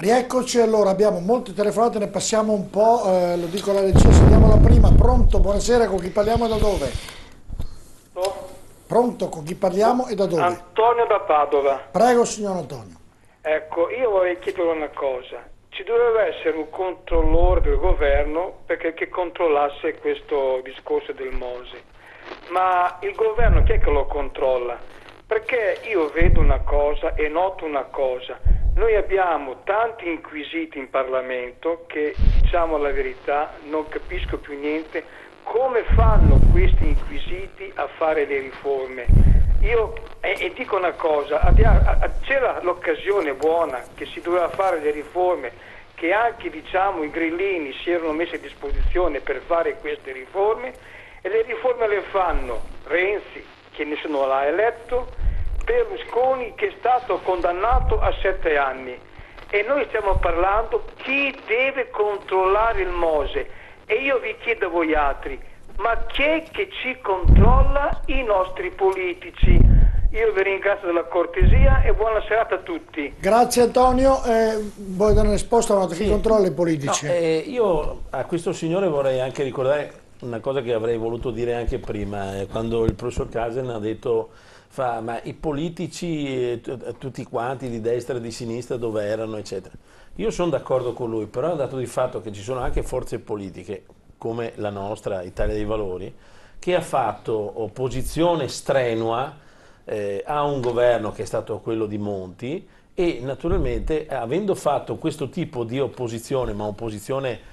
Rieccoci, allora abbiamo molte telefonate, ne passiamo un po', lo dico alla regia, sentiamo la prima. Pronto, buonasera, con chi parliamo e da dove? Pronto, con chi parliamo e da dove? Antonio da Padova. Prego, signor Antonio. Ecco, io vorrei chiedere una cosa. Ci doveva essere un controllore del governo che controllasse questo discorso del Mose. Ma il governo chi è che lo controlla? Perché io vedo una cosa e noto una cosa. Noi abbiamo tanti inquisiti in Parlamento che, diciamo la verità, non capisco più niente. Come fanno questi inquisiti a fare le riforme? E dico una cosa, c'era l'occasione buona che si doveva fare le riforme, che anche diciamo i grillini si erano messi a disposizione per fare queste riforme, e le riforme le fanno Renzi, che nessuno l'ha eletto, Berlusconi, che è stato condannato a 7 anni, e noi stiamo parlando chi deve controllare il Mose. E io vi chiedo a voi altri, ma chi è che ci controlla? I nostri politici. Io vi ringrazio della cortesia e buona serata a tutti. Grazie Antonio, vuoi dare una risposta a chi controlla i politici? No, io a questo signore vorrei anche ricordare una cosa che avrei voluto dire anche prima, quando il professor Casen ha detto ma i politici tutti quanti di destra e di sinistra dove erano eccetera. Io sono d'accordo con lui, però è un dato di fatto che ci sono anche forze politiche come la nostra, Italia dei Valori, che ha fatto opposizione strenua a un governo che è stato quello di Monti, e naturalmente avendo fatto questo tipo di opposizione, ma opposizione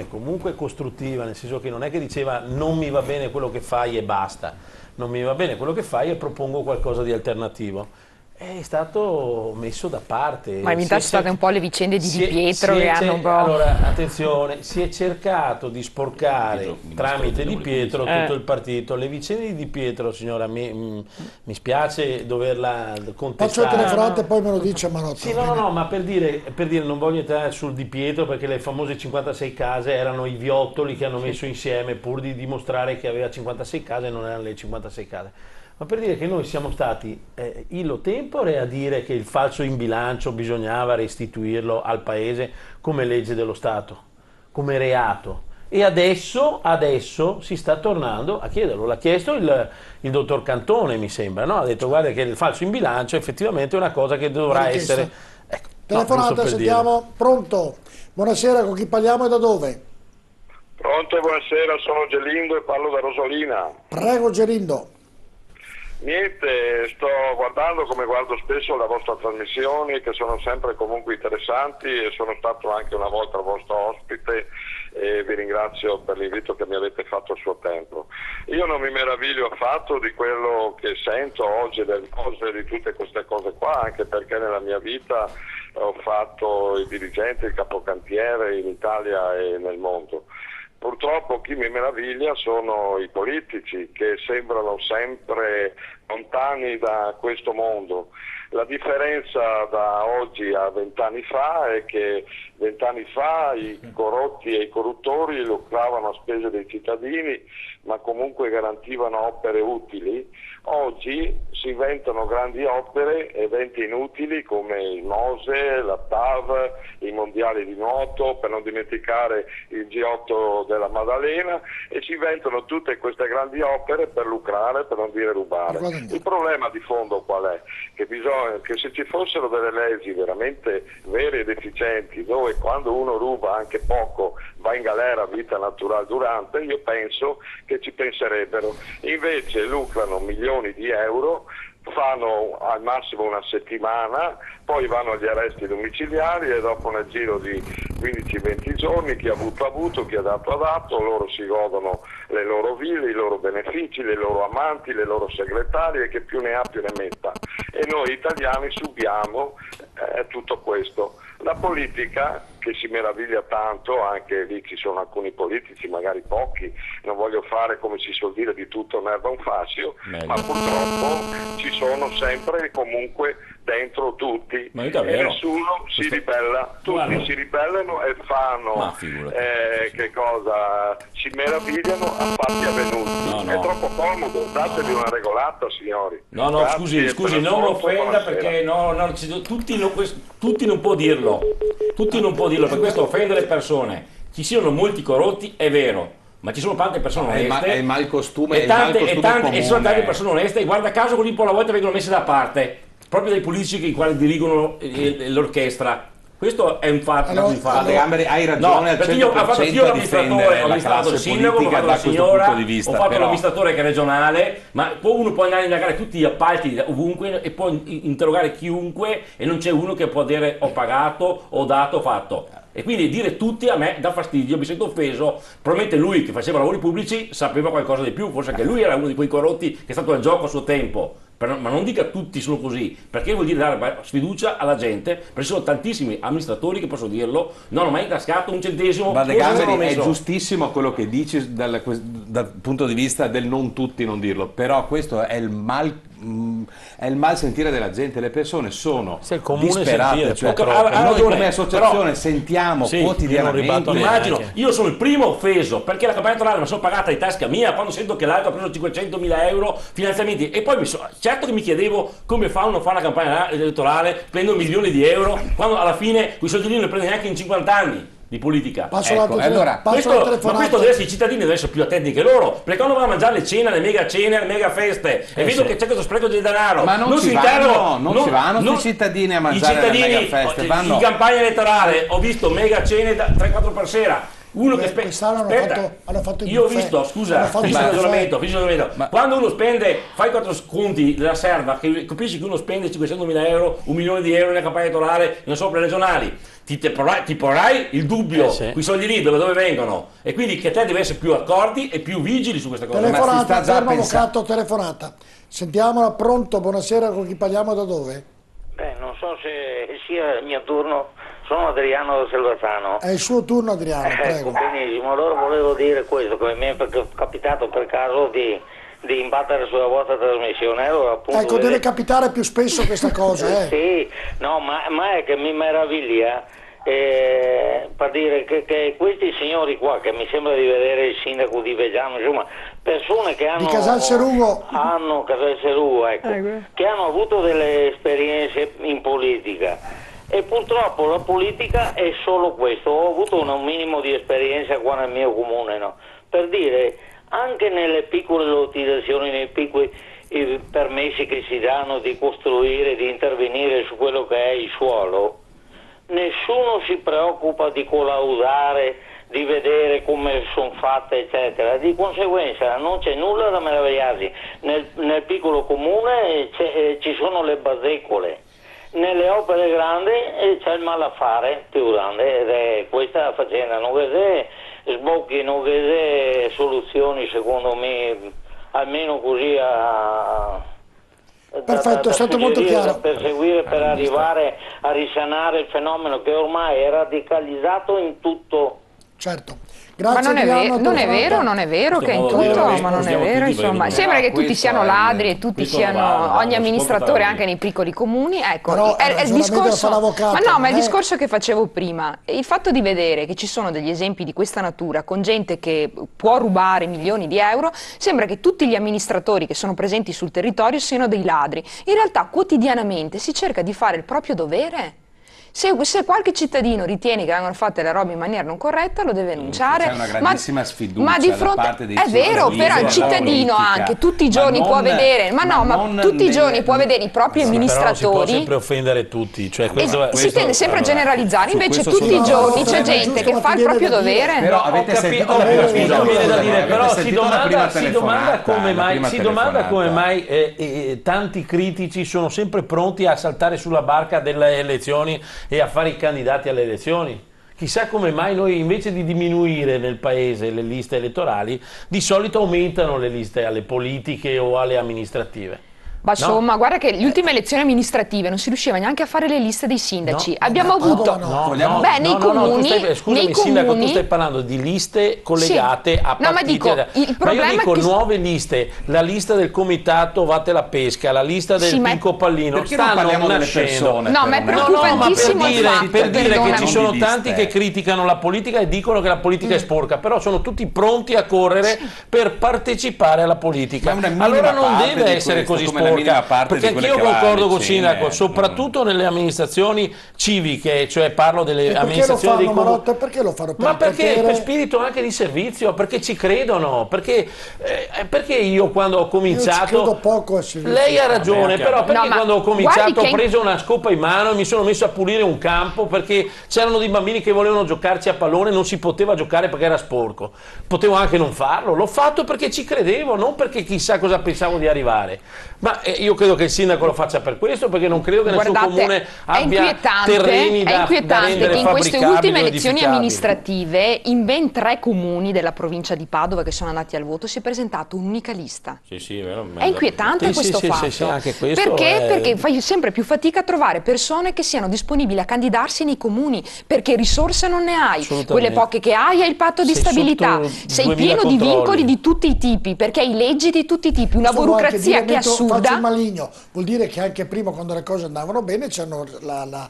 comunque costruttiva, nel senso che non è che diceva non mi va bene quello che fai e basta, non mi va bene quello che fai e propongo qualcosa di alternativo. È stato messo da parte. Ma sono state un po' le vicende di Di Pietro che hanno un po'... Allora, attenzione, si è cercato di sporcare tramite Di Pietro tutto il partito. Le vicende di Di Pietro, signora, mi spiace doverla contestare. Faccio le telefonate e poi me lo dice Marotta. Sì, no, ma per dire, non voglio entrare sul Di Pietro, perché le famose 56 case erano i viottoli che hanno messo insieme pur di dimostrare che aveva 56 case e non erano le 56 case. Ma per dire che noi siamo stati illo tempore a dire che il falso in bilancio bisognava restituirlo al Paese come legge dello Stato, come reato. E adesso si sta tornando a chiederlo. L'ha chiesto il dottor Cantone, mi sembra, no? Ha detto guarda che il falso in bilancio effettivamente è una cosa che dovrà essere... Ecco, telefonata, sentiamo. Pronto? Buonasera, con chi parliamo e da dove? Pronto, buonasera, sono Gelindo e parlo da Rosolina. Prego Gelindo. Niente, sto guardando, come guardo spesso, la vostra trasmissione, che sono sempre comunque interessanti, e sono stato anche una volta vostro ospite e vi ringrazio per l'invito che mi avete fatto a suo tempo. Io non mi meraviglio affatto di quello che sento oggi, delle cose, di tutte queste cose qua, anche perché nella mia vita ho fatto il dirigente, il capocantiere in Italia e nel mondo. Purtroppo chi mi meraviglia sono i politici, che sembrano sempre lontani da questo mondo. La differenza da oggi a 20 anni fa è che 20 anni fa i corrotti e i corruttori lucravano a spese dei cittadini, ma comunque garantivano opere utili. Oggi si inventano grandi opere, eventi inutili come il Mose, la TAV, i mondiali di nuoto, per non dimenticare il G8 della Maddalena, e si inventano tutte queste grandi opere per lucrare, per non dire rubare. Il problema di fondo qual è? Che se ci fossero delle leggi veramente vere ed efficienti, dove quando uno ruba anche poco va in galera a vita naturale durante, io penso che ci penserebbero. Invece lucrano milioni di euro, fanno al massimo una settimana, poi vanno agli arresti domiciliari e dopo nel giro di 15-20 giorni chi ha avuto, chi ha dato, loro si godono le loro ville, i loro benefici, le loro amanti, le loro segretarie, che più ne ha più ne metta. E noi italiani subiamo tutto questo. La politica, che si meraviglia tanto, anche lì ci sono alcuni politici, magari pochi, non voglio fare, come si suol dire, di tutto un'erba un fascio, ma purtroppo ci sono sempre comunque dentro tutti, Ma è e davvero? nessuno si ribella, tutti si ribellano e fanno che cosa, si meravigliano a fatti avvenuti. È troppo comodo, datevi una regolata, signori. No, Grazie scusi, non lo offenda, perché tutti non può dirlo, per questo offende le persone. Ci siano molti corrotti, è vero, ma ci sono tante persone oneste, è il malcostume, e sono tante persone oneste, e guarda caso così un po' alla volta vengono messe da parte, proprio dai politici i quali dirigono l'orchestra. Questo è un fatto. Hai ragione, perché io ho fatto l'amministratore, ho amministrato il sindaco, ho fatto la signora, ho fatto l'amministratore che è regionale, ma poi uno può andare a indagare tutti gli appalti ovunque e può interrogare chiunque e non c'è uno che può dire ho pagato, ho dato, ho fatto. E quindi dire tutti a me dà fastidio, mi sento offeso. Probabilmente lui che faceva lavori pubblici sapeva qualcosa di più, forse anche lui era uno di quei corrotti che è stato al gioco a suo tempo. Ma non dica tutti sono così, perché vuol dire dare sfiducia alla gente, perché ci sono tantissimi amministratori che posso dirlo, non ho mai intascato un centesimo. Ma De Gamberi, è giustissimo quello che dici dal punto di vista del non tutti non dirlo, però questo è il mal sentire della gente, le persone sono disperate, cioè, noi come associazione sentiamo quotidianamente. Immagino, io sono il primo offeso perché la campagna elettorale me la sono pagata di tasca mia quando sento che l'altro ha preso 500.000 euro finanziamenti, e poi certo che mi chiedevo come fa uno a fare una campagna elettorale, prendo milioni di euro quando alla fine quei soldi lì non li prende neanche in 50 anni di politica. Questo deve essere, i cittadini devono essere più attenti che loro, perché quando vanno a mangiare le cene, le mega feste, e vedo che c'è questo spreco di denaro, ma non ci vanno i cittadini a mangiare le mega feste, vanno in campagna elettorale. Ho visto mega cene da 3-4 per sera. Uno che hanno fatto io ho visto, scusa, finisco il ragionamento. Quando uno spende, fai 4 sconti della serva, che capisci che uno spende 500.000 euro, 1 milione di euro nella campagna elettorale, non so, per regionali, ti porrai il dubbio, quei soldi lì dove vengono, e quindi che te devi essere più accorti e più vigili su questa cosa. Telefonata. Sentiamola, pronto, buonasera, con chi parliamo, da dove? Non so se sia il mio turno. Sono Adriano da Selvazzano. È il suo turno, Adriano, prego. Benissimo, allora volevo dire questo, che mi è capitato per caso di imbattere sulla vostra trasmissione. Allora, appunto, deve capitare più spesso questa cosa. Sì, no, ma è che mi meraviglia per dire che questi signori qua, che mi sembra di vedere il sindaco di Veggiano, insomma, persone che hanno... Di Casalserugo. Che hanno avuto delle esperienze in politica. E purtroppo la politica è solo questo. Ho avuto un minimo di esperienza qua nel mio comune, no? Per dire, anche nelle piccole lottizzazioni, nei piccoli permessi che si danno di costruire, di intervenire su quello che è il suolo, nessuno si preoccupa di collaudare, di vedere come sono fatte, eccetera. Di conseguenza non c'è nulla da meravigliarsi. Nel piccolo comune ci sono le bazzecole. Nelle opere grandi c'è il malaffare più grande, ed è questa la faccenda, non che se sbocchino che se soluzioni, secondo me, almeno così perfetto, è stato molto chiaro, da perseguire per arrivare a risanare il fenomeno che ormai è radicalizzato in tutto. Certo. Grazie, ma non è vero che è in tutto, ma non è vero, insomma, sembra che tutti siano ladri e tutti siano, ogni amministratore anche nei piccoli comuni, ecco, è il discorso, ma è il discorso che facevo prima, il fatto di vedere che ci sono degli esempi di questa natura con gente che può rubare milioni di euro, sembra che tutti gli amministratori che sono presenti sul territorio siano dei ladri, in realtà quotidianamente si cerca di fare il proprio dovere. Se qualche cittadino ritiene che vengono fatte le robe in maniera non corretta, lo deve denunciare. C'è una grandissima sfiducia da parte dei cittadini. È vero, però il cittadino anche tutti i giorni può vedere, tutti i giorni può vedere i propri amministratori. Però si può sempre offendere tutti, cioè si tende sempre a generalizzare, invece tutti i giorni c'è gente che fa il proprio dovere. Però avete sentito si domanda come mai tanti critici sono sempre pronti a saltare sulla barca delle elezioni e a fare i candidati alle elezioni. Chissà come mai noi, invece di diminuire nel paese le liste elettorali, di solito aumentano le liste alle politiche o alle amministrative. Ma insomma, guarda che le ultime elezioni amministrative non si riusciva neanche a fare le liste dei sindaci. Abbiamo avuto... nei comuni... Scusami, sindaco, tu stai parlando di liste collegate a partiti. No, ma dico, il problema io dico nuove liste, la lista del comitato Vatte la Pesca, la lista del Pinco Pallino, stanno nascendo. No, ma è preoccupantissimo per dire che ci sono tanti che criticano la politica e dicono che la politica è sporca, però sono tutti pronti a correre per partecipare alla politica. Allora non deve essere così sporca. Perché anch'io concordo con il sindaco, soprattutto nelle amministrazioni civiche, cioè parlo delle amministrazioni dei comuni. Perché lo fanno? Ma perché per spirito anche di servizio, perché ci credono, perché io quando ho cominciato, io ci credo poco a servizio. Lei ha ragione, però perché quando ho cominciato ho preso una scopa in mano e mi sono messo a pulire un campo perché c'erano dei bambini che volevano giocarci a pallone, non si poteva giocare perché era sporco, potevo anche non farlo, l'ho fatto perché ci credevo, non perché chissà cosa pensavo di arrivare. Ma io credo che il sindaco lo faccia per questo, perché non credo che nel suo comune abbia terreni da rendere fabbricabili. È inquietante che in queste ultime elezioni amministrative in ben 3 comuni della provincia di Padova che sono andati al voto si è presentata un'unica lista. È inquietante questo fatto. Anche questo perché fai sempre più fatica a trovare persone che siano disponibili a candidarsi nei comuni, perché risorse non ne hai. Quelle poche che hai il patto di stabilità. Sei pieno di vincoli di tutti i tipi, perché hai leggi di tutti i tipi, una burocrazia che è assurda. Faccio il maligno, vuol dire che anche prima, quando le cose andavano bene, c'erano la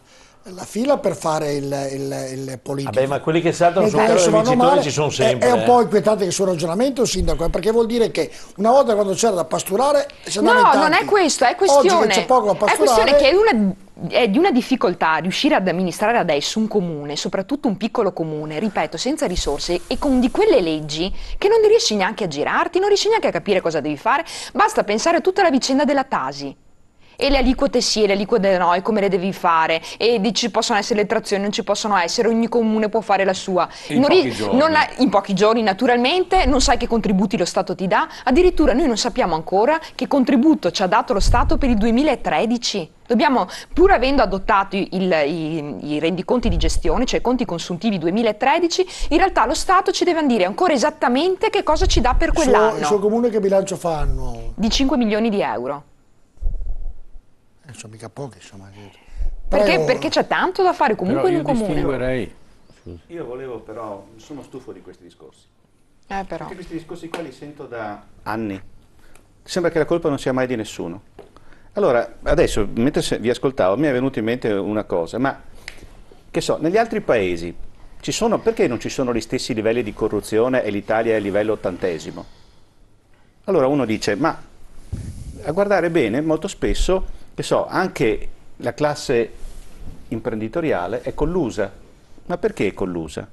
fila per fare il politico. Vabbè, ma quelli che saltano sul carro dei vincitori ci sono sempre. È un po' inquietante che il suo ragionamento, sindaco, perché vuol dire che una volta quando c'era da pasturare si andava in tanti. No, non è questo, è questione. Oggi che c'è poco da pasturare, è questione che è di una difficoltà riuscire ad amministrare adesso un comune, soprattutto un piccolo comune, ripeto, senza risorse e con di quelle leggi che non riesci neanche a girarti, non riesci neanche a capire cosa devi fare. Basta pensare a tutta la vicenda della Tasi. E le aliquote sì, e le aliquote no, e come le devi fare, e ci possono essere le trazioni, non ci possono essere, ogni comune può fare la sua. In pochi giorni naturalmente, non sai che contributi lo Stato ti dà, addirittura noi non sappiamo ancora che contributo ci ha dato lo Stato per il 2013. Dobbiamo, pur avendo adottato i rendiconti di gestione, cioè i conti consuntivi 2013, in realtà lo Stato ci deve dire ancora esattamente che cosa ci dà per quell'anno. Il suo comune che bilancio fa annuo? Di 5 milioni di euro. Sono mica pochi, insomma. Perché c'è tanto da fare comunque in un comune. Io volevo però, sono stufo di questi discorsi. Però. Perché questi discorsi qua li sento da anni. Sembra che la colpa non sia mai di nessuno. Allora, adesso, mentre vi ascoltavo, mi è venuta in mente una cosa, ma che so, negli altri paesi perché non ci sono gli stessi livelli di corruzione e l'Italia è a livello 80°? Allora uno dice, ma a guardare bene, molto spesso, che so, anche la classe imprenditoriale è collusa. Ma perché è collusa?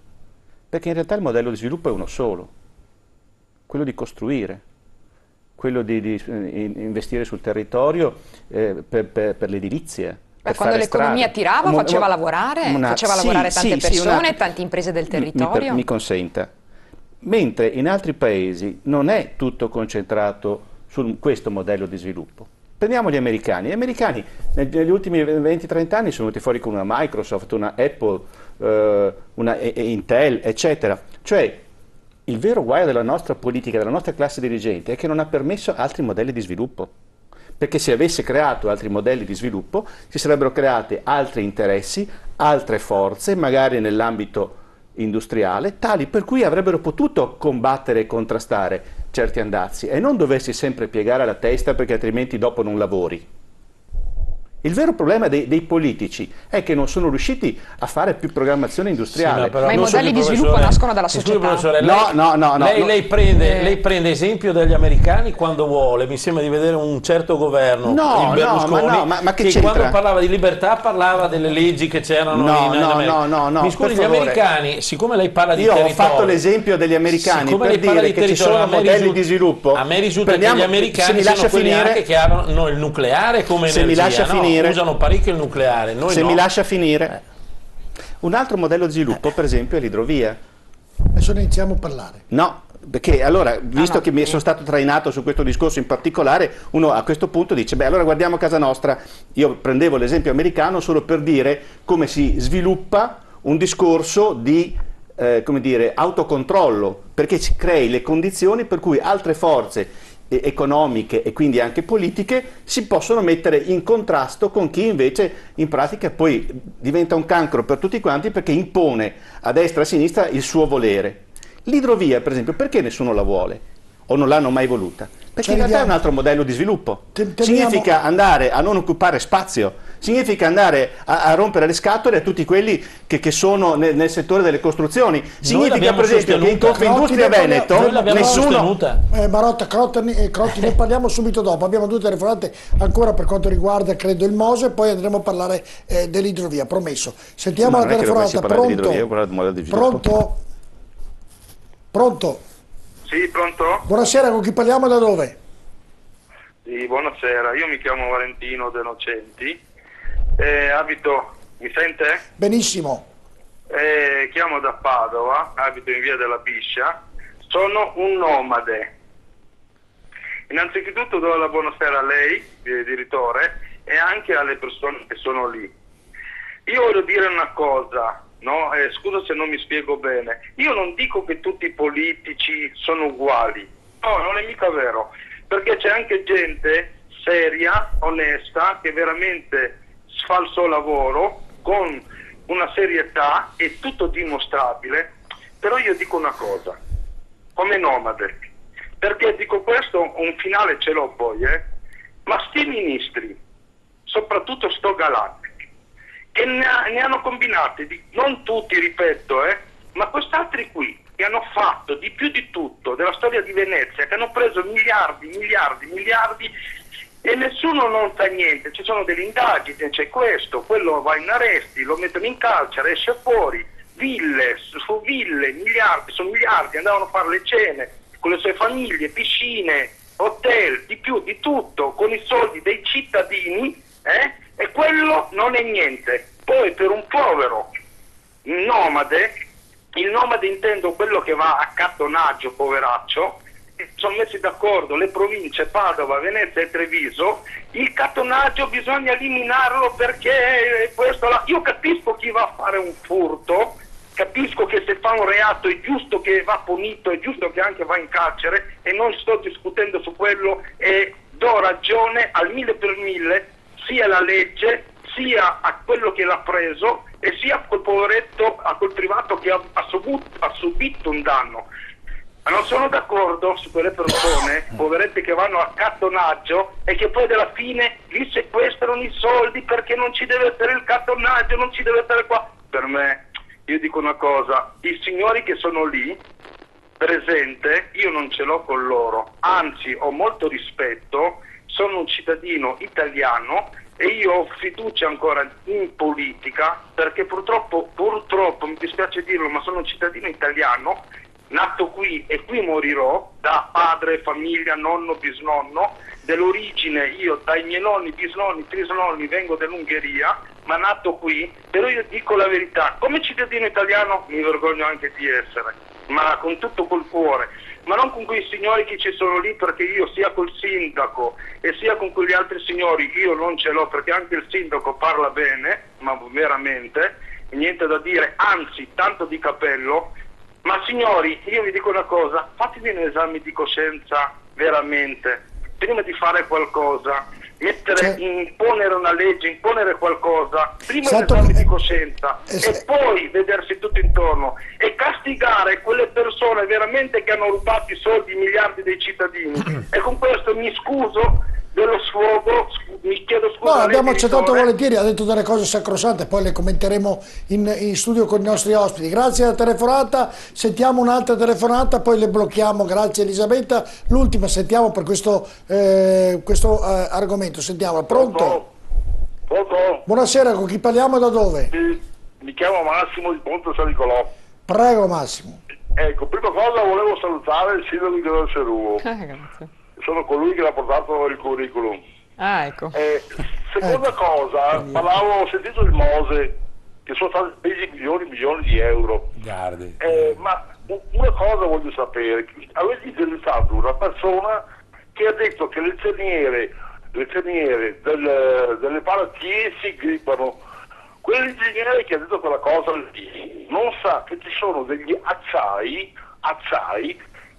Perché in realtà il modello di sviluppo è uno solo, quello di costruire, quello di investire sul territorio per l'edilizia. Quando l'economia tirava faceva lavorare tante persone, tante imprese del territorio. Mi consenta. Mentre in altri paesi non è tutto concentrato su questo modello di sviluppo. Prendiamo gli americani. Gli americani negli ultimi 20-30 anni sono venuti fuori con una Microsoft, una Apple, una Intel, eccetera. Cioè, il vero guaio della nostra politica, della nostra classe dirigente, è che non ha permesso altri modelli di sviluppo. Perché se avesse creato altri modelli di sviluppo, si sarebbero creati altri interessi, altre forze, magari nell'ambito industriale, tali per cui avrebbero potuto combattere e contrastare certi andazzi e non doversi sempre piegare la testa perché altrimenti dopo non lavori. Il vero problema dei politici è che non sono riusciti a fare più programmazione industriale. Ma i modelli di sviluppo nascono dalla società. Lei prende esempio dagli americani quando vuole, mi sembra di vedere un certo governo, il Berlusconi, che quando parlava di libertà parlava delle leggi che c'erano in America. Mi scusi, gli americani, siccome lei parla di territorio... Io ho fatto l'esempio degli americani per dire che ci sono modelli di sviluppo. A me risulta che gli americani sono quelli anche che hanno il nucleare come energia. Se mi lascia finire, usano parecchio il nucleare. Noi se mi lascia finire, un altro modello di sviluppo, per esempio, è l'idrovia. Adesso ne iniziamo a parlare. No, perché allora, visto che mi sono stato trainato su questo discorso in particolare, uno a questo punto dice, beh, allora guardiamo casa nostra. Io prendevo l'esempio americano solo per dire come si sviluppa un discorso di come dire, autocontrollo, perché ci crei le condizioni per cui altre forze economiche e quindi anche politiche si possono mettere in contrasto con chi invece in pratica poi diventa un cancro per tutti quanti perché impone a destra e a sinistra il suo volere. L'idrovia, per esempio, perché nessuno la vuole o non l'hanno mai voluta? Perché in realtà è un altro modello di sviluppo. Significa andare a non occupare spazio, significa andare a rompere le scatole a tutti quelli che sono nel settore delle costruzioni. Significa per esempio che in Confindustria Veneto nessuno... Marotta, Crotti, ne parliamo subito dopo. Abbiamo 2 telefonate ancora per quanto riguarda, credo, il Mose, poi andremo a parlare dell'idrovia, promesso. Sentiamo la telefonata. Pronto? Pronto? Sì, pronto? Buonasera, con chi parliamo e da dove? Sì, buonasera, io mi chiamo Valentino De Nocenti, abito, mi sente? Benissimo. Chiamo da Padova, abito in via della Biscia, sono un nomade. Innanzitutto do la buonasera a lei, direttore, e anche alle persone che sono lì. Io voglio dire una cosa. No, scusa se non mi spiego bene. Io non dico che tutti i politici sono uguali. No, non è mica vero. Perché c'è anche gente seria, onesta, che veramente fa il suo lavoro con una serietà, è tutto dimostrabile. Però io dico una cosa, come nomade. Perché dico questo, un finale ce l'ho poi, ma sti ministri, soprattutto sto Galati, che ne hanno combinati, non tutti, ripeto, ma quest'altri qui, che hanno fatto di più di tutto della storia di Venezia, che hanno preso miliardi e nessuno non sa niente. Ci sono delle indagini, c'è questo, quello va in arresti, lo mettono in carcere, esce fuori, ville su ville, miliardi su miliardi, andavano a fare le cene con le sue famiglie, piscine, hotel, di più di tutto, con i soldi dei cittadini, e quello non è niente. Poi per un povero nomade, il nomade intendo quello che va a cattonaggio, poveraccio, sono messi d'accordo le province Padova, Venezia e Treviso, il cattonaggio bisogna eliminarlo perché questo io capisco chi va a fare un furto, capisco che se fa un reato è giusto che va punito, è giusto che anche va in carcere, e non sto discutendo su quello, e do ragione al 1000%, sia la legge, sia a quello che l'ha preso, e sia a quel poveretto, a quel privato che ha subito un danno. Ma non sono d'accordo su quelle persone, poveretti, che vanno a cattonaggio e che poi alla fine gli sequestrano i soldi perché non ci deve essere il cattonaggio, non ci deve essere qua. Per me, io dico una cosa, i signori che sono lì, presente, io non ce l'ho con loro, anzi ho molto rispetto, sono un cittadino italiano e io ho fiducia ancora in politica, perché purtroppo mi dispiace dirlo, ma sono un cittadino italiano, nato qui e qui morirò, da padre, famiglia, nonno, bisnonno, dell'origine io dai miei nonni, bisnonni, trisnonni vengo dall'Ungheria, ma nato qui. Però io dico la verità, come cittadino italiano mi vergogno anche di essere, ma con tutto col cuore, ma non con quei signori che ci sono lì, perché io sia col sindaco e sia con quegli altri signori io non ce l'ho, perché anche il sindaco parla bene, ma veramente niente da dire, anzi tanto di cappello. Ma signori, io vi dico una cosa, fatevi un esame di coscienza veramente, prima di fare qualcosa, imponere una legge, imponere qualcosa, prima un esame di coscienza e poi vedersi tutto intorno e castigare quelle persone veramente che hanno rubato i soldi, i miliardi dei cittadini. E con questo mi scuso dello sfogo, mi chiedo scusa. No, abbiamo accettato volentieri, ha detto delle cose sacrosante, poi le commenteremo in studio con i nostri ospiti. Grazie alla telefonata, sentiamo un'altra telefonata, poi le blocchiamo. Grazie Elisabetta. L'ultima sentiamo per questo argomento. Sentiamo, pronto? Pronto? Buonasera, con chi parliamo e da dove? Mi chiamo Massimo di Ponte San Nicolò. Prego Massimo. Ecco, prima cosa volevo salutare il sindaco di Gran Serugo. Grazie. Sono colui che l'ha portato il curriculum. Ah, ecco. Seconda cosa, ho sentito il Mose, che sono stati spesi milioni di euro. Ma una cosa voglio sapere, avete intervistato una persona che ha detto che le cerniere delle paratie si grippano. Quell'ingegnere che ha detto quella cosa lì non sa che ci sono degli acciai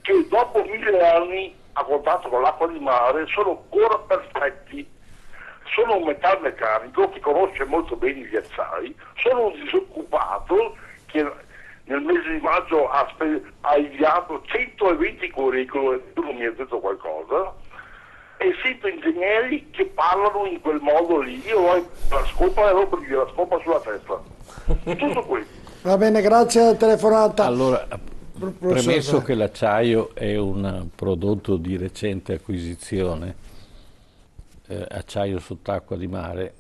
che dopo 1000 anni a contatto con l'acqua di mare sono ancora perfetti. Sono un metalmeccanico che conosce molto bene i ghiacciai, sono un disoccupato che nel mese di maggio ha inviato 120 curriculum, non mi ha detto qualcosa, e sento ingegneri che parlano in quel modo lì. Io ho la scopa e la scopa sulla testa. Tutto questo. Va bene, grazie alla telefonata. Allora, premesso che l'acciaio è un prodotto di recente acquisizione, acciaio sott'acqua di mare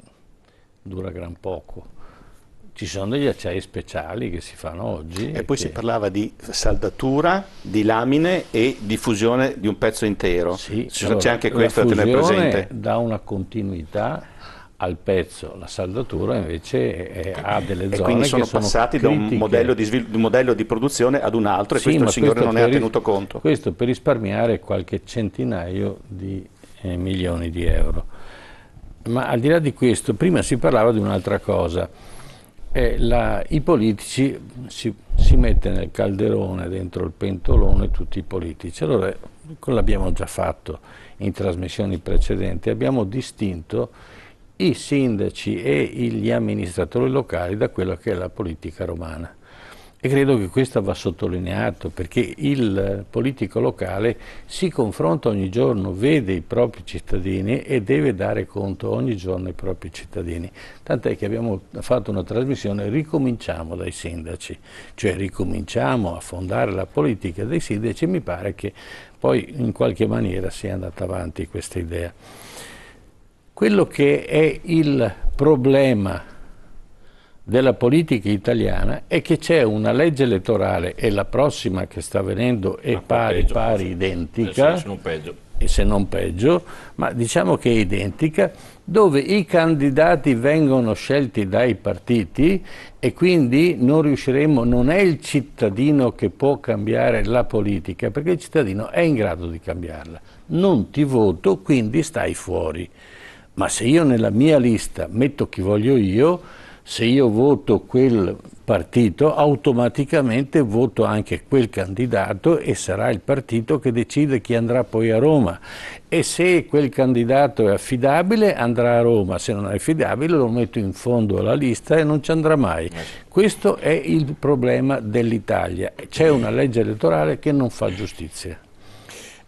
dura gran poco. Ci sono degli acciai speciali che si fanno oggi. E poi si parlava di saldatura, di lamine e di fusione di un pezzo intero. Sì, c'è anche questo da tenere presente. Dà una continuità al pezzo, la saldatura invece ha delle zone e quindi sono passati da un modello di produzione ad un altro, e questo il signore non ne ha tenuto conto. Questo per risparmiare qualche centinaio di milioni di euro. Ma al di là di questo, prima si parlava di un'altra cosa. I politici si mette nel calderone, dentro il pentolone, tutti i politici. Allora, l'abbiamo già fatto in trasmissioni precedenti, abbiamo distinto i sindaci e gli amministratori locali da quello che è la politica romana. E credo che questo va sottolineato, perché il politico locale si confronta ogni giorno, vede i propri cittadini e deve dare conto ogni giorno ai propri cittadini. Tant'è che abbiamo fatto una trasmissione Ricominciamo dai sindaci, cioè ricominciamo a fondare la politica dei sindaci, e mi pare che poi in qualche maniera sia andata avanti questa idea. Quello che è il problema della politica italiana è che c'è una legge elettorale, e la prossima che sta venendo è pari identica, se non peggio, ma diciamo che è identica, dove i candidati vengono scelti dai partiti e quindi non è il cittadino che può cambiare la politica, perché il cittadino è in grado di cambiarla. Non ti voto, quindi stai fuori. Ma se io nella mia lista metto chi voglio io, se io voto quel partito, automaticamente voto anche quel candidato, e sarà il partito che decide chi andrà poi a Roma. E se quel candidato è affidabile, andrà a Roma; se non è affidabile, lo metto in fondo alla lista e non ci andrà mai. Questo è il problema dell'Italia. C'è una legge elettorale che non fa giustizia.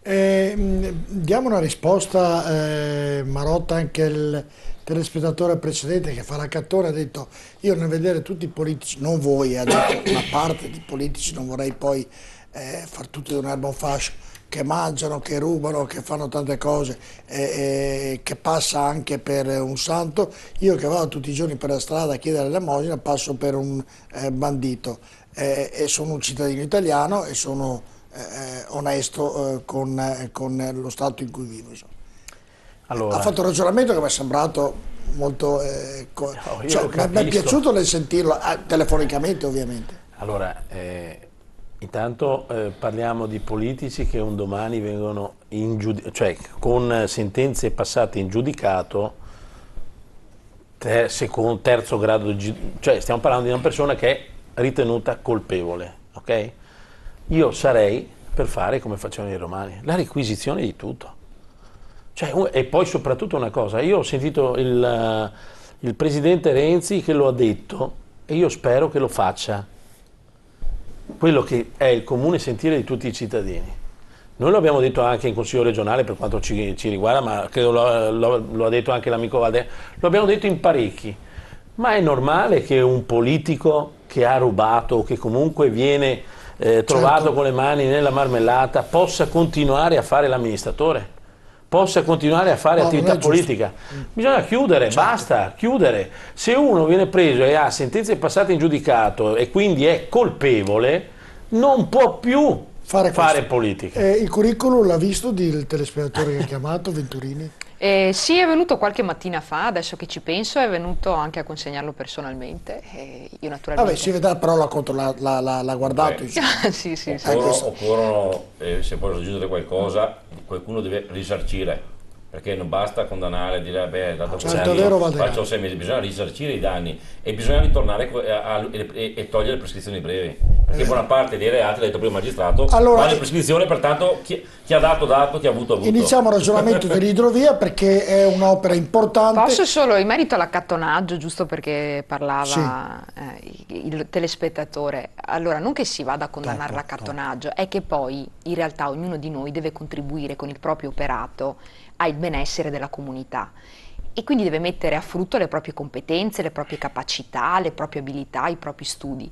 Diamo una risposta, Marotta, anche al telespettatore precedente che fa l'accattore. Ha detto: io nel vedere tutti i politici, non voi, ha detto una parte di politici, non vorrei poi far tutti un'erba un fascio, che mangiano, che rubano, che fanno tante cose, che passa anche per un santo. Io che vado tutti i giorni per la strada a chiedere l'elemosina passo per un bandito, e sono un cittadino italiano e sono onesto con lo Stato in cui vivo. Allora, ha fatto un ragionamento che mi è sembrato molto mi è piaciuto nel sentirlo, telefonicamente ovviamente. Allora, intanto parliamo di politici che un domani vengono con sentenze passate in giudicato, terzo grado, cioè stiamo parlando di una persona che è ritenuta colpevole, ok? Io sarei per fare come facevano i romani, la requisizione di tutto. E poi soprattutto una cosa, io ho sentito il presidente Renzi che lo ha detto, e io spero che lo faccia, quello che è il comune sentire di tutti i cittadini. Noi lo abbiamo detto anche in Consiglio regionale per quanto ci riguarda, ma credo lo ha detto anche l'amico Valde, lo abbiamo detto in parecchi. Ma è normale che un politico che ha rubato o che comunque viene trovato con le mani nella marmellata possa continuare a fare l'amministratore, possa continuare a fare attività politica? Bisogna chiudere, basta, chiudere. Se uno viene preso e ha sentenze passate in giudicato e quindi è colpevole, non può più fare politica. Il curriculum l'ha visto il telespettatore che ha chiamato, Venturini? Sì, è venuto qualche mattina fa, adesso che ci penso, è venuto anche a consegnarlo personalmente. Io naturalmente... Vabbè, si vedrà, però l'ha guardato. Sì. Occorrono, se può aggiungere qualcosa, qualcuno deve risarcire, perché non basta condannare e dire beh, dato faccio 6 mesi, bisogna risarcire i danni e bisogna ritornare e togliere le prescrizioni brevi. perché buona parte dei reati, l'ha detto prima il magistrato, va alle prescrizioni, pertanto chi ha dato, chi ha avuto. Iniziamo il ragionamento dell'idrovia perché è un'opera importante. Posso solo, in merito all'accattonaggio, giusto perché parlava il telespettatore, allora non che si vada a condannare l'accattonaggio, è che poi in realtà ognuno di noi deve contribuire con il proprio operato al benessere della comunità. E quindi deve mettere a frutto le proprie competenze, le proprie capacità, le proprie abilità, i propri studi.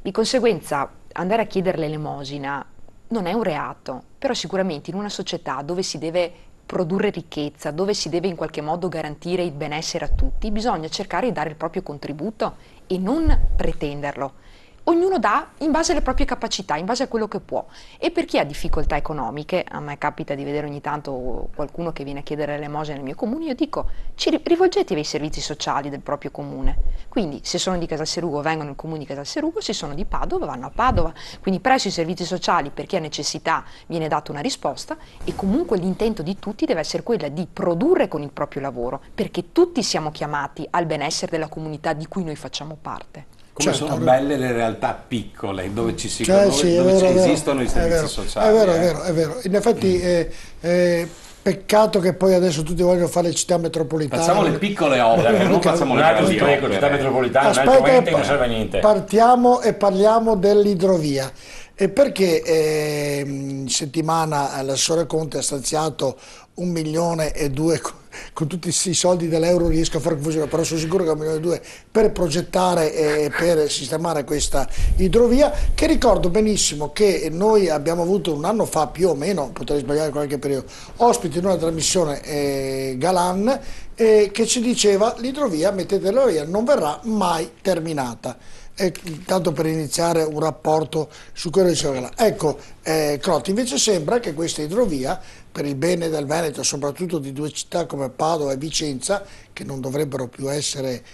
Di conseguenza andare a chiedere l'elemosina non è un reato, però sicuramente in una società dove si deve produrre ricchezza, dove si deve in qualche modo garantire il benessere a tutti, bisogna cercare di dare il proprio contributo e non pretenderlo. Ognuno dà in base alle proprie capacità, in base a quello che può. E per chi ha difficoltà economiche, a me capita di vedere ogni tanto qualcuno che viene a chiedere l'elemosina nel mio comune, io dico, rivolgetevi ai servizi sociali del proprio comune. Quindi se sono di Casalserugo vengono nel comune di Casalserugo, se sono di Padova vanno a Padova. Quindi presso i servizi sociali, per chi ha necessità, viene data una risposta e comunque l'intento di tutti deve essere quella di produrre con il proprio lavoro, perché tutti siamo chiamati al benessere della comunità di cui noi facciamo parte. Come sono belle le realtà piccole dove ci si conosce, dove esistono i servizi sociali. È vero. In effetti peccato che poi adesso tutti vogliono fare le città metropolitane. Facciamo le piccole opere, non facciamo le grandi opere. Città metropolitane, altrimenti non serve a niente. Partiamo e parliamo dell'idrovia. E perché in settimana l'assessore Conte ha stanziato 1,2 milioni con tutti i soldi dell'euro, riesco a fare confusione, però sono sicuro che 1,2 milioni per progettare e per sistemare questa idrovia, che ricordo benissimo che noi abbiamo avuto un anno fa più o meno, potrei sbagliare qualche periodo, ospite in una trasmissione Galan che ci diceva l'idrovia, mettetela via, non verrà mai terminata. Tanto per iniziare un rapporto su quello che diceva. Ecco, Crotti, invece sembra che questa idrovia, per il bene del Veneto, soprattutto di due città come Padova e Vicenza, che non dovrebbero più essere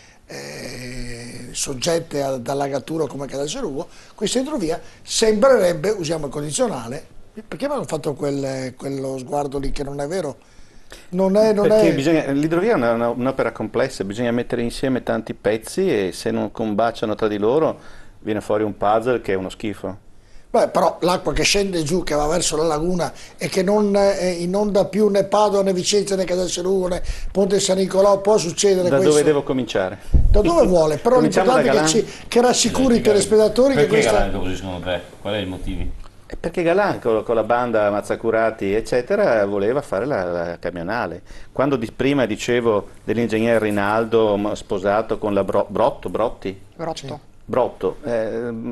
soggette ad allagatura come Casalserugo, questa idrovia sembrerebbe, usiamo il condizionale, perché mi hanno fatto quello sguardo lì che non è vero? L'idrovia è un'opera complessa, bisogna mettere insieme tanti pezzi e se non combaciano tra di loro viene fuori un puzzle che è uno schifo. Beh, però l'acqua che scende giù, che va verso la laguna e che non inonda più né Padova né Vicenza né Casalserugo né Ponte San Nicolò, può succedere questo? Da dove devo cominciare? Da dove vuole, però l'importante è che rassicuri i telespettatori che questa... Perché Galan così secondo te? Qual è il motivo? Perché Galan con la banda Mazzacurati eccetera voleva fare la camionale. Quando prima dicevo dell'ingegner Rinaldo sposato con la Brotto,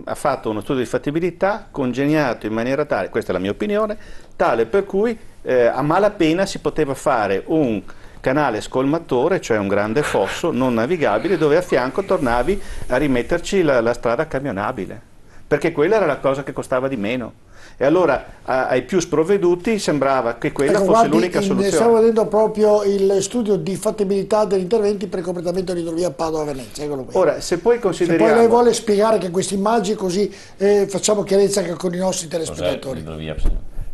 ha fatto uno studio di fattibilità congegnato in maniera tale, questa è la mia opinione, tale per cui a malapena si poteva fare un canale scolmatore, cioè un grande fosso non navigabile dove a fianco tornavi a rimetterci la strada camionabile, perché quella era la cosa che costava di meno. E allora ai più sprovveduti sembrava che quella fosse l'unica soluzione. Stiamo vedendo proprio il studio di fattibilità degli interventi per il completamento dell'idrovia Padova-Venezia. Ora, se poi consideriamo... Se poi lei vuole spiegare che queste immagini così facciamo chiarezza anche con i nostri telespettatori.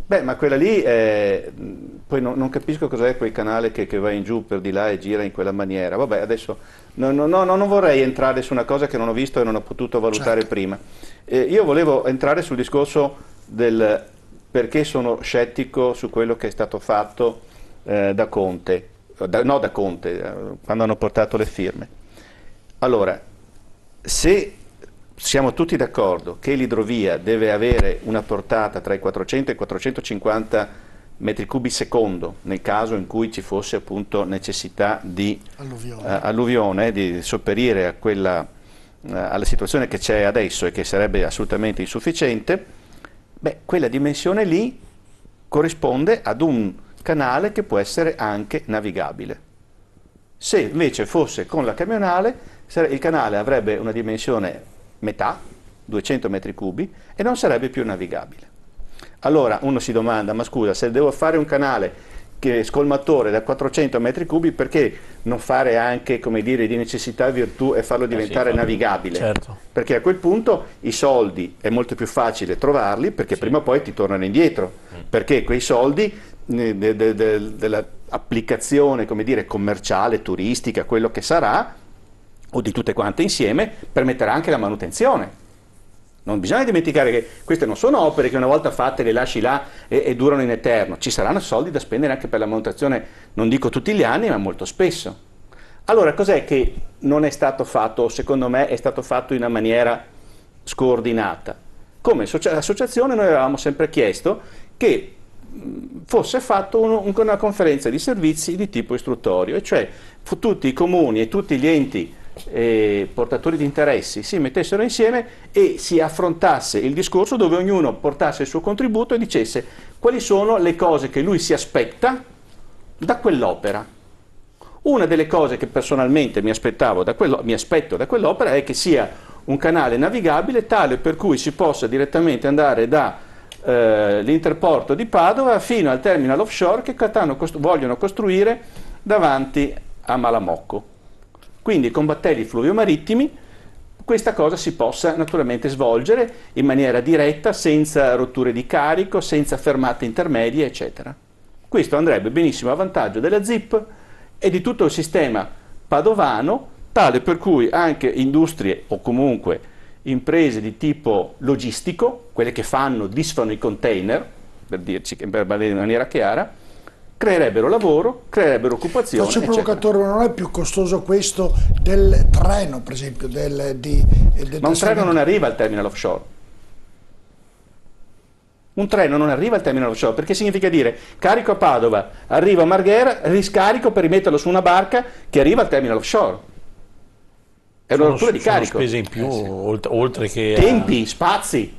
Beh, ma quella lì, poi non capisco cos'è quel canale che va in giù per di là e gira in quella maniera. Vabbè, adesso non vorrei entrare su una cosa che non ho visto e non ho potuto valutare prima. Io volevo entrare sul discorso del perché sono scettico su quello che è stato fatto da Conte, quando hanno portato le firme. Allora, se siamo tutti d'accordo che l'idrovia deve avere una portata tra i 400 e i 450 metri cubi secondo, nel caso in cui ci fosse appunto necessità di alluvione, di sopperire a alla situazione che c'è adesso e che sarebbe assolutamente insufficiente, beh, quella dimensione lì corrisponde ad un canale che può essere anche navigabile. Se invece fosse con la camionale, il canale avrebbe una dimensione metà, 200 metri cubi, e non sarebbe più navigabile. Allora uno si domanda, ma scusa, se devo fare un canale che è scolmatore da 400 metri cubi, perché non fare anche, come dire, di necessità virtù e farlo diventare navigabile? Certo. Perché a quel punto i soldi è molto più facile trovarli, perché prima o poi ti tornano indietro, perché quei soldi dell'applicazione, come dire, commerciale, turistica, quello che sarà, o di tutte quante insieme, permetterà anche la manutenzione. Non bisogna dimenticare che queste non sono opere che una volta fatte le lasci là e durano in eterno. Ci saranno soldi da spendere anche per la manutenzione, non dico tutti gli anni, ma molto spesso. Allora, cos'è che non è stato fatto, o secondo me è stato fatto in una maniera scordinata? Come associazione noi avevamo sempre chiesto che fosse fatta una conferenza di servizi di tipo istruttorio, e cioè tutti i comuni e tutti gli enti portatori di interessi si mettessero insieme e si affrontasse il discorso, dove ognuno portasse il suo contributo e dicesse quali sono le cose che lui si aspetta da quell'opera. Una delle cose che personalmente mi aspetto da quell'opera è che sia un canale navigabile tale per cui si possa direttamente andare da l'interporto di Padova fino al terminal offshore che vogliono costruire davanti a Malamocco. Quindi con battelli fluvio-marittimi questa cosa si possa naturalmente svolgere in maniera diretta, senza rotture di carico, senza fermate intermedie, eccetera. Questo andrebbe benissimo a vantaggio della ZIP e di tutto il sistema padovano, tale per cui anche industrie o comunque imprese di tipo logistico, quelle che disfano i container, per dirci in maniera chiara, creerebbero lavoro, creerebbero occupazione. Faccio il provocatore, ma non è più costoso questo del treno, per esempio? Ma un treno non arriva al terminal offshore. Un treno non arriva al terminal offshore, perché significa dire carico a Padova, arrivo a Marghera, riscarico per rimetterlo su una barca che arriva al terminal offshore. È una rottura di carico. Sono spese in più, oltre che tempi, spazi,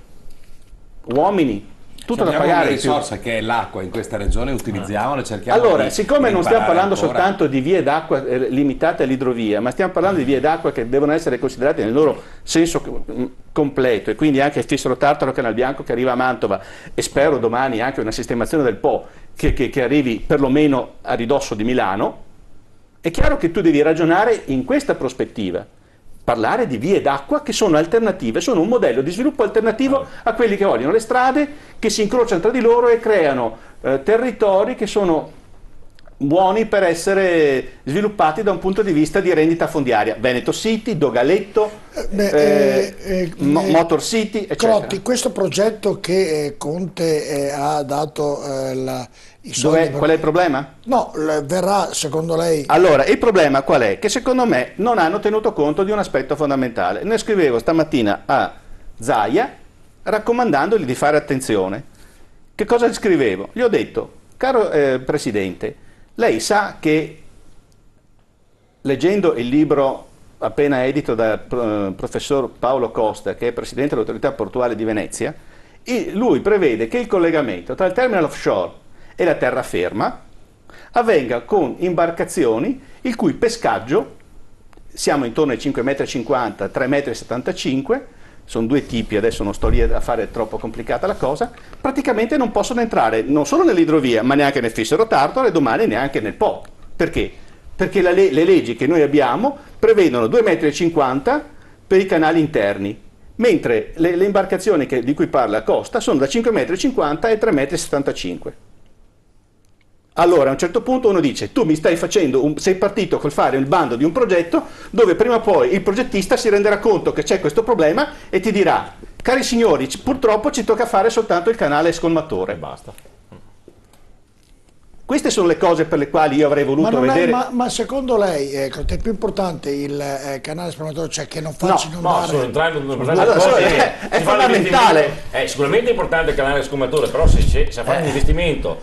uomini. Tutto da pagare. Una risorsa che è l'acqua in questa regione, utilizziamola e cerchiamo allora, siccome non stiamo parlando soltanto di vie d'acqua limitate all'idrovia, ma stiamo parlando di vie d'acqua che devono essere considerate nel loro senso completo, e quindi anche il Fissero-Tartaro Canal Bianco che arriva a Mantova, e spero domani anche una sistemazione del Po che arrivi perlomeno a ridosso di Milano, è chiaro che tu devi ragionare in questa prospettiva. Parlare di vie d'acqua che sono alternative, sono un modello di sviluppo alternativo a quelli che vogliono le strade, che si incrociano tra di loro e creano territori che sono buoni per essere sviluppati da un punto di vista di rendita fondiaria. Veneto City, Dogaletto, Motor City, eccetera. Crotti, questo progetto che Conte ha dato qual è il problema? No, verrà secondo lei? Allora, il problema qual è? Che secondo me non hanno tenuto conto di un aspetto fondamentale. Ne scrivevo stamattina a Zaia raccomandandogli di fare attenzione. Che cosa gli scrivevo? Gli ho detto, caro Presidente, lei sa che leggendo il libro appena edito dal professor Paolo Costa, che è Presidente dell'Autorità Portuale di Venezia, lui prevede che il collegamento tra il terminal offshore e la terraferma avvenga con imbarcazioni il cui pescaggio, siamo intorno ai 5,50 m, 3,75 m, sono due tipi, adesso non sto lì a fare troppo complicata la cosa, praticamente non possono entrare non solo nell'idrovia ma neanche nel Fissero-Tartaro e domani neanche nel Po. Perché? Perché le leggi che noi abbiamo prevedono 2,50 m per i canali interni, mentre le imbarcazioni di cui parla Costa sono da 5,50 m e 3,75 m. Allora a un certo punto uno dice, tu mi stai facendo, sei partito col fare il bando di un progetto dove prima o poi il progettista si renderà conto che c'è questo problema e ti dirà, cari signori, purtroppo ci tocca fare soltanto il canale scolmatore. E basta. Queste sono le cose per le quali io avrei voluto vedere. Ma secondo lei è più importante il canale scolmatore, cioè che non faccia inondare? È fondamentale. Sicuramente è importante il canale scolmatore, però se fa un investimento,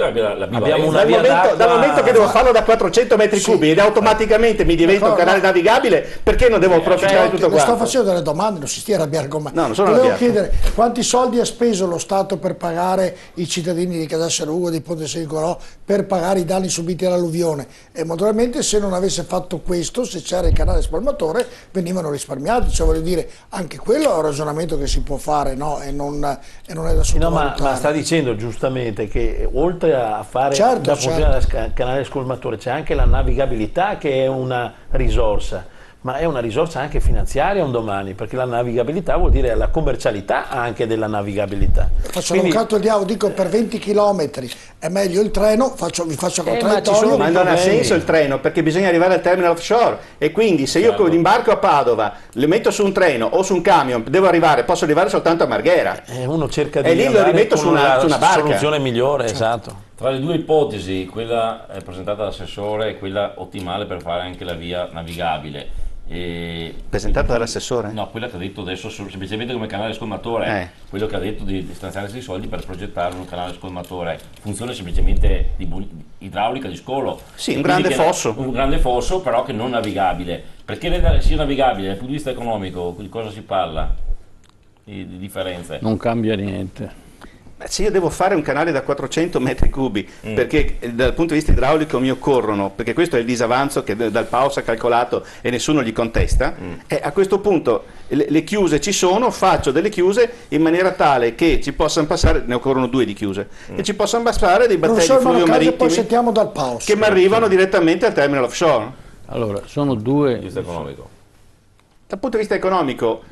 abbiamo una via d'acqua. Dal momento che devo farlo da 400 metri cubi ed automaticamente mi diventa un canale navigabile, perché non devo approfittare di tutto questo? Sto facendo delle domande, non si stia arrabbiando con me. No, non sono Volevo chiedere quanti soldi ha speso lo Stato per pagare i cittadini di Casassero di Ponte Segro per pagare i danni subiti dall'alluvione, e naturalmente se non avesse fatto questo, se c'era il canale spalmatore, venivano risparmiati, cioè voglio dire, anche quello è un ragionamento che si può fare, no? E non è da sottovalutare. No, ma sta dicendo giustamente che oltre a fare funzionare il canale scolmatore c'è anche la navigabilità che è una risorsa. ma è una risorsa anche finanziaria un domani, perché la navigabilità vuol dire la commercialità anche della navigabilità. Faccio un canto di diavolo, dico per 20 km è meglio il treno, vi faccio contraddittorio. Ma non ha senso il treno, perché bisogna arrivare al terminal offshore, e quindi se io imbarco a Padova, le metto su un treno o su un camion, posso arrivare soltanto a Marghera. Uno cerca di e lì lo rimetto su una barca. Soluzione migliore, esatto. Tra le due ipotesi, quella presentata dall'assessore è quella ottimale per fare anche la via navigabile. Presentata dall'assessore? No, quella che ha detto adesso semplicemente come canale scolmatore, quello che ha detto di stanziare dei soldi per progettare un canale scolmatore, funzione semplicemente idraulica di scolo. Sì, un grande fosso. Un grande fosso, però che non navigabile. Perché sia navigabile dal punto di vista economico, di cosa si parla? Di differenze? Non cambia niente. Se io devo fare un canale da 400 metri cubi, perché dal punto di vista idraulico mi occorrono, perché questo è il disavanzo che dal PAOS ha calcolato e nessuno gli contesta, e a questo punto le chiuse ci sono, faccio delle chiuse in maniera tale che ci possano passare, ne occorrono 2 di chiuse, che ci possano passare dei battelli fluvio marittimi poi sentiamo dal PAOS, che mi arrivano direttamente al terminal offshore. Allora, sono due... Dal punto di vista economico. Dal punto di vista economico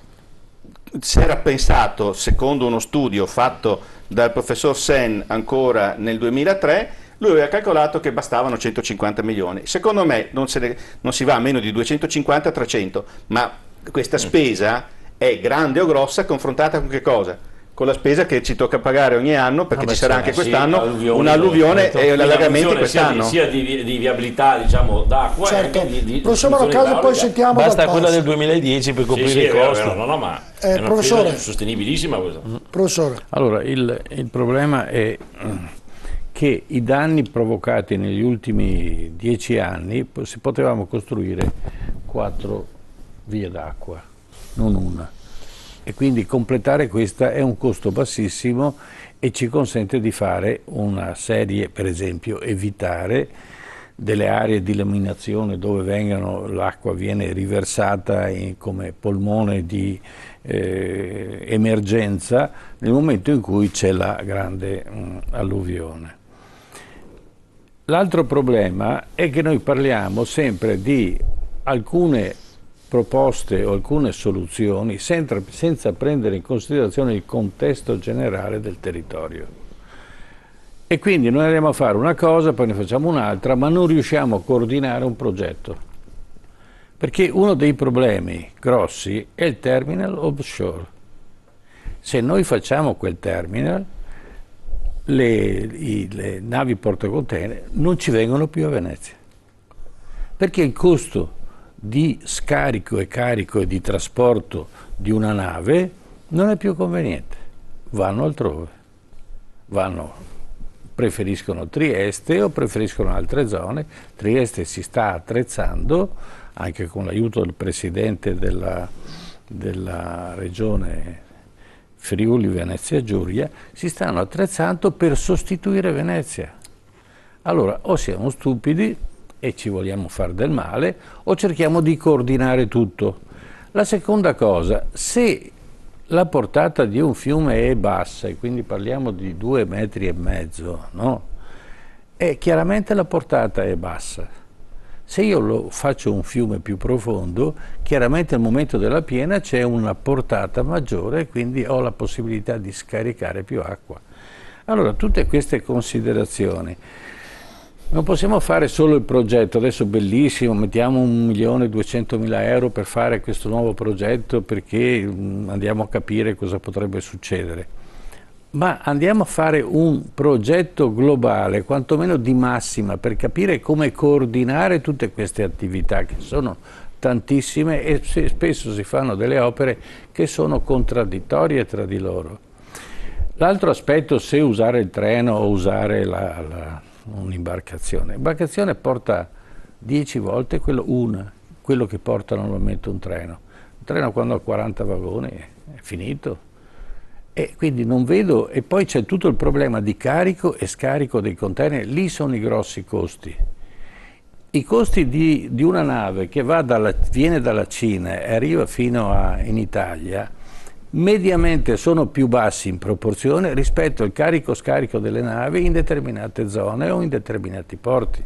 si era pensato, secondo uno studio fatto dal professor Sen ancora nel 2003, lui aveva calcolato che bastavano 150 milioni. Secondo me non si va a meno di 250-300, ma questa spesa è grande o grossa confrontata con che cosa? Con la spesa che ci tocca pagare ogni anno, perché ci sarà anche quest'anno un'alluvione e l'allagamento quest'anno. Sia di viabilità, diciamo, d'acqua, certo. di professore Locase, poi sentiamo. Basta quella del 2010 per coprire i costi. Ma è una sostenibilissima questa. Professore. Allora, il problema è che i danni provocati negli ultimi 10 anni potevamo costruire 4 vie d'acqua, non una. E quindi completare questa è un costo bassissimo e ci consente di fare una serie, per esempio, evitare delle aree di laminazione dove l'acqua viene riversata come polmone di emergenza nel momento in cui c'è la grande alluvione. L'altro problema è che noi parliamo sempre di alcune proposte o alcune soluzioni senza prendere in considerazione il contesto generale del territorio. E quindi noi andiamo a fare una cosa, poi ne facciamo un'altra, ma non riusciamo a coordinare un progetto. Perché uno dei problemi grossi è il terminal offshore. Se noi facciamo quel terminal, le navi portacontainer non ci vengono più a Venezia. Perché il costo di scarico e carico e di trasporto di una nave non è più conveniente, vanno altrove, preferiscono Trieste o preferiscono altre zone. Trieste si sta attrezzando, anche con l'aiuto del presidente della regione Friuli Venezia Giulia, si stanno attrezzando per sostituire Venezia. Allora, o siamo stupidi e ci vogliamo fare del male, o cerchiamo di coordinare tutto. La seconda cosa, se la portata di un fiume è bassa, e quindi parliamo di 2,5 metri, no? E chiaramente la portata è bassa. Se io faccio un fiume più profondo, chiaramente al momento della piena c'è una portata maggiore e quindi ho la possibilità di scaricare più acqua. Allora, tutte queste considerazioni. Non possiamo fare solo il progetto, adesso bellissimo, mettiamo 1.200.000 euro per fare questo nuovo progetto perché andiamo a capire cosa potrebbe succedere. Ma andiamo a fare un progetto globale, quantomeno di massima, per capire come coordinare tutte queste attività, che sono tantissime e spesso si fanno delle opere che sono contraddittorie tra di loro. L'altro aspetto, se usare il treno o usare un'imbarcazione. L'imbarcazione porta 10 volte quello che porta normalmente un treno. Un treno quando ha 40 vagoni è finito. E quindi non vedo, e poi c'è tutto il problema di carico e scarico dei container, lì sono i grossi costi. I costi di una nave che viene dalla Cina e arriva fino in Italia, mediamente sono più bassi in proporzione rispetto al carico-scarico delle navi in determinate zone o in determinati porti.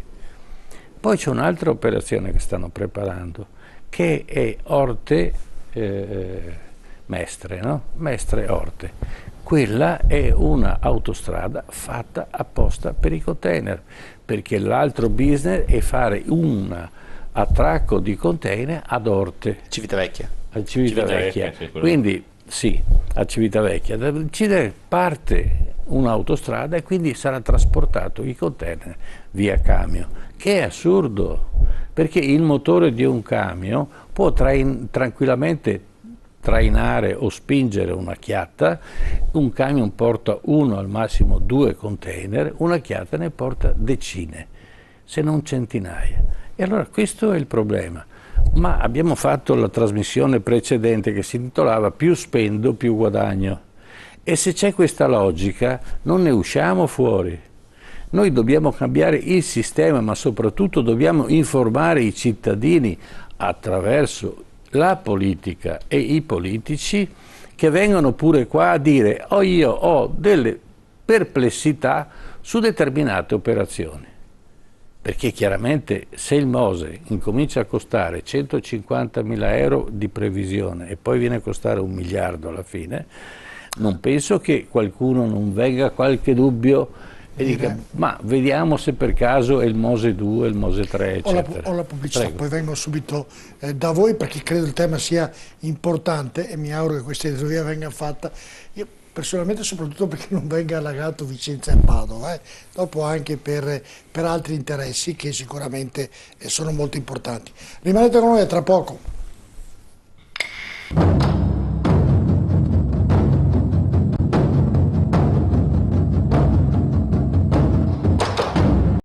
Poi c'è un'altra operazione che stanno preparando, che è Orte Mestre, no? Mestre Orte. Quella è una autostrada fatta apposta per i container, perché l'altro business è fare un attracco di container ad Orte. Civitavecchia. A Civitavecchia. Quindi sì, a Civitavecchia. Da Civitavecchia parte un'autostrada e quindi sarà trasportato i container via camion, che è assurdo, perché il motore di un camion può tranquillamente trainare o spingere una chiatta, un camion porta 1 al massimo 2 container, una chiatta ne porta decine, se non centinaia. E allora questo è il problema. Ma abbiamo fatto la trasmissione precedente che si intitolava Più spendo, più guadagno. E se c'è questa logica non ne usciamo fuori. Noi dobbiamo cambiare il sistema, ma soprattutto dobbiamo informare i cittadini attraverso la politica e i politici, che vengono pure qua a dire io ho delle perplessità su determinate operazioni. Perché chiaramente se il Mose incomincia a costare 150.000 euro di previsione e poi viene a costare 1 miliardo alla fine, non penso che qualcuno non venga qualche dubbio e dica ma vediamo se per caso è il Mose 2, il Mose 3 eccetera. Ho la pubblicità, Prego. poi vengo subito da voi perché credo il tema sia importante e mi auguro che questa idrovia venga fatta. Io personalmente soprattutto perché non venga allagato Vicenza e Padova, dopo anche per altri interessi che sicuramente sono molto importanti. Rimanete con noi, a tra poco.